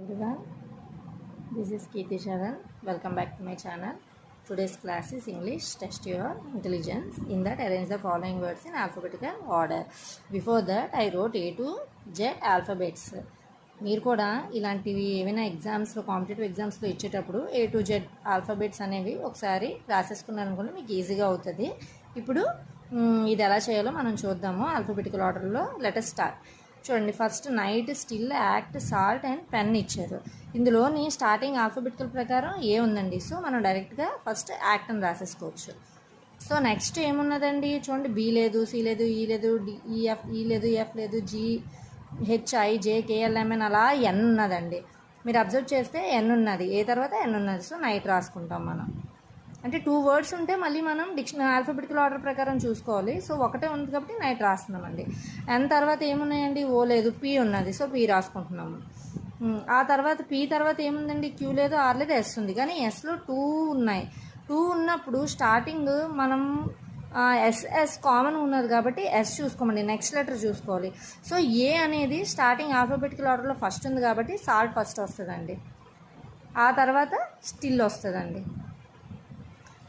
Everyone, this is Kirti Sharan. Welcome back to my channel. Today's class is English. Test your intelligence. In that, arrange the following words in alphabetical order. Before that, I wrote A to Z alphabets. మీరు కూడా ఇలాంటివి ఏమైనా ఎగ్జామ్స్లో competitive ఎగ్జామ్స్లో ఇచ్చేటప్పుడు A to Z alphabets అనేవి ఒకసారి రాసేసుకున్నారనుకోండి మీకు ఈజీగా అవుతుంది. ఇప్పుడు ఇది ఎలా చేయాలో మనం చూద్దాము ఆల్ఫాబెటికల్ ఆర్డర్లో. Let us start. చూడండి, first night, still, act, salt and pen ఇచ్చారు. ఇందులోని స్టార్టింగ్ ఆల్ఫాబెటికల్ ప్రకారం ఏ ఉందండి. సో మనం డైరెక్ట్గా ఫస్ట్ యాక్ట్ అని రాసేసుకోవచ్చు. సో నెక్స్ట్ ఏమున్నదండి చూడండి, బి లేదు, సి లేదు, ఈ లేదు, ఈ లేదు, ఎఫ్ లేదు, జి, హెచ్ఐ, జే, కేఎల్ఎంఎన్ అలా ఎన్ ఉన్నదండి. మీరు అబ్జర్వ్ చేస్తే ఎన్ ఉన్నది, ఏ తర్వాత ఎన్ ఉన్నది. సో నైట్ రాసుకుంటాం మనం. అంటే 2 వర్డ్స్ ఉంటే మళ్ళీ మనం ఆల్ఫాబెటికల్ ఆర్డర్ ప్రకారం చూసుకోవాలి. సో ఒకటే ఉంది కాబట్టి నైట్ రాస్తున్నామండి. ఎన్ తర్వాత ఏమున్నాయండి, ఓ లేదు, పి ఉన్నది, సో పి రాసుకుంటున్నాము. ఆ తర్వాత పి తర్వాత ఏముందండి, క్యూ లేదు, ఆర్ లేదు, ఎస్ ఉంది. కానీ ఎస్లో 2 ఉన్నాయి. 2 ఉన్నప్పుడు స్టార్టింగ్ మనం ఎస్ఎస్ కామన్ ఉన్నది కాబట్టి ఎస్ చూసుకోమండి, నెక్స్ట్ లెటర్ చూసుకోవాలి. సో ఏ అనేది స్టార్టింగ్ ఆల్ఫాబెటికల్ ఆర్డర్లో ఫస్ట్ ఉంది కాబట్టి సాల్ట్ ఫస్ట్ వస్తుందండి, ఆ తర్వాత స్టిల్ వస్తుందండి.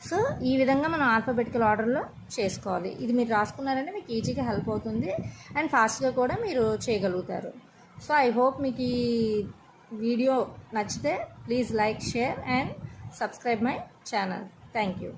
సో ఈ విధంగా మనం ఆల్ఫాబెటికల్ ఆర్డర్లో చేసుకోవాలి. ఇది మీరు రాసుకున్నారంటే మీకు ఈజీగా హెల్ప్ అవుతుంది అండ్ ఫాస్ట్గా కూడా మీరు చేయగలుగుతారు. సో ఐ హోప్ మీకు ఈ వీడియో నచ్చితే please like, share and subscribe my channel. Thank you.